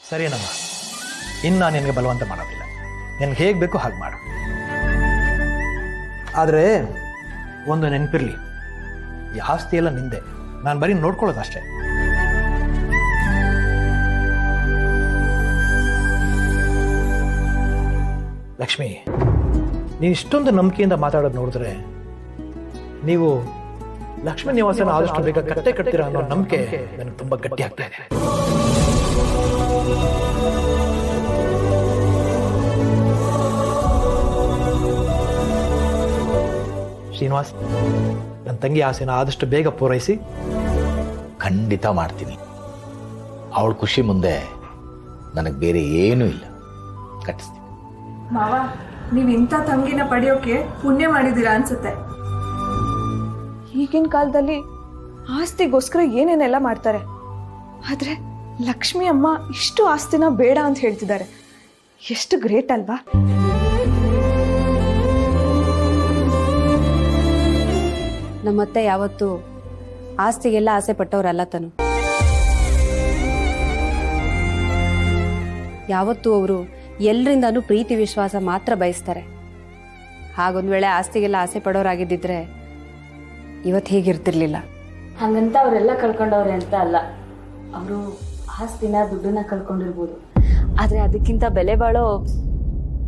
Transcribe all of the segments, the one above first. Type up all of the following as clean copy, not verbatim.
ಸರಿನಮ್ಮ, ಇನ್ನು ನಾನು ನಿನಗೆ ಬಲವಂತ ಮಾಡೋದಿಲ್ಲ. ನಿನಗೆ ಹೇಗೆ ಬೇಕೋ ಹಾಗೆ ಮಾಡು. ಆದರೆ ಒಂದು ನೆನಪಿರಲಿ, ಈ ಆಸ್ತಿ ಎಲ್ಲ ನಿಂದೆ, ನಾನು ಬರೀ ನೋಡ್ಕೊಳ್ಳೋದಷ್ಟೇ. ಲಕ್ಷ್ಮಿ, ನೀವು ಇಷ್ಟೊಂದು ನಂಬಿಕೆಯಿಂದ ಮಾತಾಡೋದು ನೋಡಿದ್ರೆ ನೀವು ಲಕ್ಷ್ಮೀ ನಿವಾಸನ ಆದಷ್ಟು ಬೇಗ ಕಟ್ತೀರಾ ಅನ್ನೋ ನಂಬಿಕೆ ನನಗೆ ತುಂಬ ಗಟ್ಟಿ ಆಗ್ತಾ ಇದೆ. ಶ್ರೀನಿವಾಸ್, ನನ್ನ ತಂಗಿ ಆಸೆನ ಆದಷ್ಟು ಬೇಗ ಪೂರೈಸಿ. ಖಂಡಿತ ಮಾಡ್ತೀನಿ. ಅವಳ ಖುಷಿ ಮುಂದೆ ನನಗೆ ಬೇರೆ ಏನೂ ಇಲ್ಲ. ಕಟ್ಟಿಸ್ತೀನಿ. ಮಾವ, ನೀವು ಇಂಥ ತಂಗಿನ ಪಡೆಯೋಕೆ ಪುಣ್ಯ ಮಾಡಿದ್ದೀರಾ ಅನ್ಸುತ್ತೆ. ಈಗಿನ ಕಾಲದಲ್ಲಿ ಆಸ್ತಿಗೋಸ್ಕರ ಏನೇನೆಲ್ಲ ಮಾಡ್ತಾರೆ, ಆದ್ರೆ ಲಕ್ಷ್ಮಿ ಅಮ್ಮ ಇಷ್ಟು ಆಸ್ತಿನ ಬೇಡ ಅಂತ ಹೇಳ್ತಿದ್ದಾರೆ. ಎಷ್ಟು ಗ್ರೇಟ್ ಅಲ್ವಾ? ನಮ್ಮತ್ತೆ ಯಾವತ್ತೂ ಆಸ್ತಿಗೆಲ್ಲ ಆಸೆ ಪಟ್ಟವ್ರಲ್ಲ ತನು. ಯಾವತ್ತೂ ಅವರು ಎಲ್ಲರಿಂದನೂ ಪ್ರೀತಿ ವಿಶ್ವಾಸ ಮಾತ್ರ ಬಯಸ್ತಾರೆ. ಹಾಗೊಂದು ವೇಳೆ ಆಸ್ತಿಗೆಲ್ಲ ಆಸೆ ಪಡೋರಾಗಿದ್ದಿದ್ರೆ ಇವತ್ತು ಹೇಗಿರ್ತಿರ್ಲಿಲ್ಲ. ಹಾಗಂತ ಅವರೆಲ್ಲ ಕಳ್ಕೊಂಡವ್ರೆ ಅಂತ ಅಲ್ಲ. ಅವರು ಆಸ್ತಿನ ದುಡ್ಡನ್ನ ಕಳ್ಕೊಂಡಿರ್ಬೋದು, ಆದರೆ ಅದಕ್ಕಿಂತ ಬೆಲೆ ಬಾಳೋ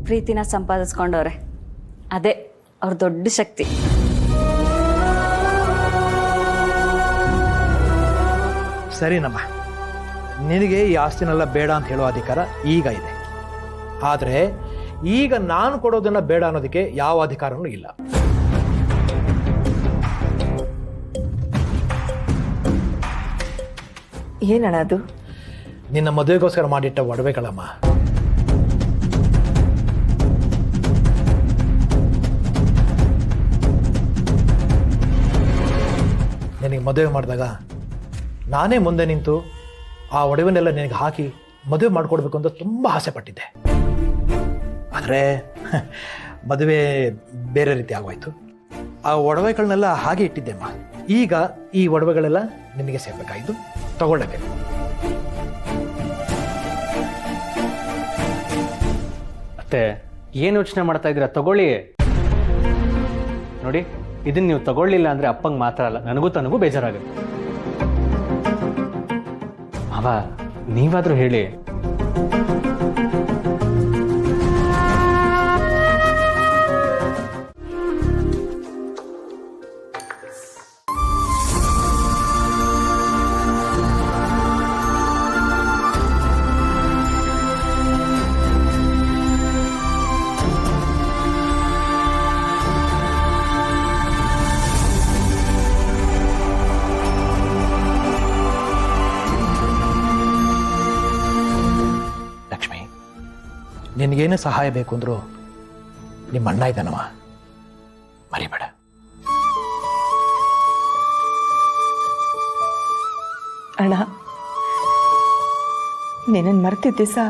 ಪ್ರೀತಿನ ಸಂಪಾದಿಸ್ಕೊಂಡವ್ರೆ. ಅದೇ ಅವ್ರ ದೊಡ್ಡ ಶಕ್ತಿ. ಸರಿನಮ್ಮ, ನಿನಗೆ ಈ ಆಸ್ತಿನೆಲ್ಲ ಬೇಡ ಅಂತ ಹೇಳೋ ಅಧಿಕಾರ ಈಗ ಇದೆ. ಆದರೆ ಈಗ ನಾನು ಕೊಡೋದನ್ನ ಬೇಡ ಅನ್ನೋದಕ್ಕೆ ಯಾವ ಅಧಿಕಾರನೂ ಇಲ್ಲ. ಏನಣ್ಣ ಅದು? ನಿನ್ನ ಮದುವೆಗೋಸ್ಕರ ಮಾಡಿಟ್ಟ ಒಡವೆಗಳಮ್ಮ. ನಿನಗೆ ಮದುವೆ ಮಾಡಿದಾಗ ನಾನೇ ಮುಂದೆ ನಿಂತು ಆ ಒಡವೆನೆಲ್ಲ ನಿನಗೆ ಹಾಕಿ ಮದುವೆ ಮಾಡಿಕೊಡ್ಬೇಕು ಅಂತ ತುಂಬ ಆಸೆ ಪಟ್ಟಿದ್ದೆ. ಆದರೆ ಮದುವೆ ಬೇರೆ ರೀತಿ ಆಗೋಯ್ತು. ಆ ಒಡವೆಗಳನ್ನೆಲ್ಲ ಹಾಗೆ ಇಟ್ಟಿದ್ದೆಮ್ಮ. ಈಗ ಈ ಒಡವೆಗಳೆಲ್ಲ ನಿನಗೆ ಸೇರ್ಬೇಕಾಯ್ತು, ತಗೊಳ್ಳಬೇಕು. ಮತ್ತೆ ಏನು ಯೋಚನೆ ಮಾಡ್ತಾ ಇದ್ದೀರಾ? ತಗೊಳ್ಳಿ. ನೋಡಿ, ಇದನ್ನ ನೀವು ತಗೊಳ್ಳಿಲ್ಲ ಅಂದ್ರೆ ಅಪ್ಪಂಗೆ ಮಾತ್ರ ಅಲ್ಲ, ನನಗೂ ಬೇಜಾರಾಗುತ್ತೆ. ಮಾವ, ನೀವಾದ್ರೂ ಹೇಳಿ. ನಿನಗೇನೇ ಸಹಾಯ ಬೇಕು ಅಂದ್ರು ನಿಮ್ಮ ಅಣ್ಣ ಇದ್ದಾನವ, ಮರಿಬೇಡ. ಅಣ್ಣ, ನಿನ್ನನ್ನು ಮರ್ತಿದ್ದೆ ಸಹ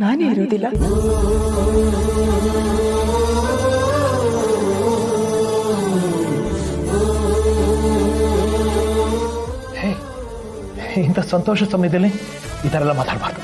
ನಾನೇ ಇರೋದಿಲ್ಲ. ಇಂಥ ಸಂತೋಷ ಸಮಯದಲ್ಲಿ ಈ ಥರ ಎಲ್ಲ ಮಾತಾಡಬಾರ್ದು.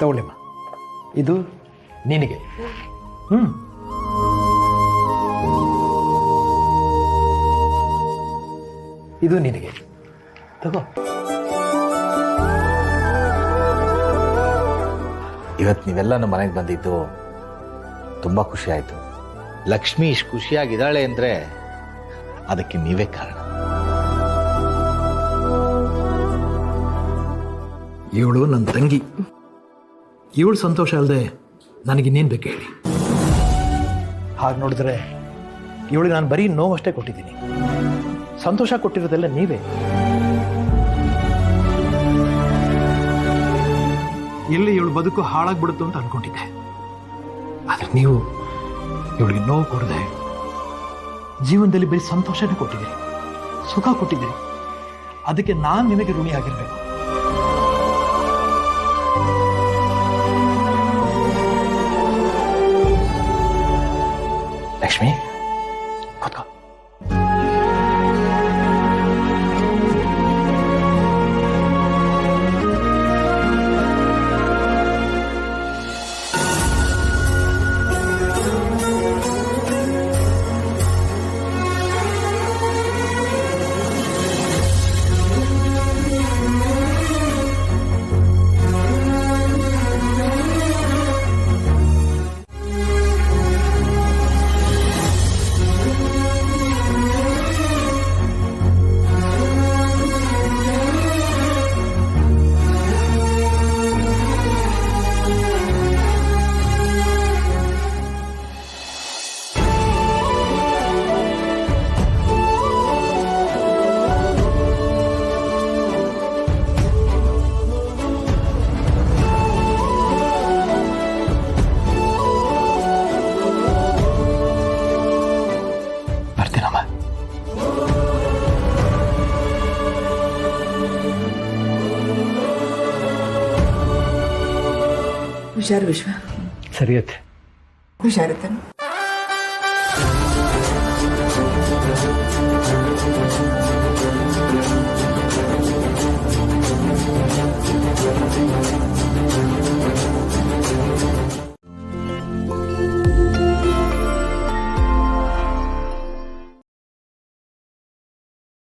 ತಗೊಳ್ಳಿಮ್ಮ, ಇದು ನಿನಗೆ. ಇದು ನಿನಗೆ, ತಗೋ. ಇವತ್ತು ನೀವೆಲ್ಲ ನಮ್ಮ ಮನೆಗೆ ಬಂದಿದ್ದು ತುಂಬ ಖುಷಿ ಆಯಿತು. ಲಕ್ಷ್ಮಿ ಇಷ್ಟು ಖುಷಿಯಾಗಿದ್ದಾಳೆ ಅಂದರೆ ಅದಕ್ಕೆ ನೀವೇ ಕಾರಣ. ಇವಳು ನನ್ನ ತಂಗಿ. ಇವಳು ಸಂತೋಷ ಅಲ್ಲದೆ ನನಗಿನ್ನೇನು ಬೇಕು ಹೇಳಿ? ಹಾಗೆ ನೋಡಿದ್ರೆ ಇವಳಿಗೆ ನಾನು ಬರೀ ನೋವಷ್ಟೇ ಕೊಟ್ಟಿದ್ದೀನಿ. ಸಂತೋಷ ಕೊಟ್ಟಿರೋದೆಲ್ಲ ನೀವೇ. ಎಲ್ಲಿ ಇವಳು ಬದುಕು ಹಾಳಾಗ್ಬಿಡುತ್ತೋ ಅಂತ ಅನ್ಕೊಂಡಿದ್ದೆ. ಆದ್ರೆ ನೀವು ಇವಳಿಗೆ ನೋವು ಕೊಡದೆ ಜೀವನದಲ್ಲಿ ಬರೀ ಸಂತೋಷನೇ ಕೊಟ್ಟಿದ್ದೀರಿ, ಸುಖ ಕೊಟ್ಟಿದ್ದೀರಿ. ಅದಕ್ಕೆ ನಾನು ನಿಮಗೆ ಋಣಿ ಆಗಿರ್ಬೇಕು. ಲಕ್ಷ್ಮಿ, ಕೂತ್ಕೋ. ಬರ್ತೀನಮ್ಮ. ಹುಷಾರು ವಿಶ್ವ, ಸರಿಯತ್ತೆ. ಹುಷಾರುತ್ತಾನೆ.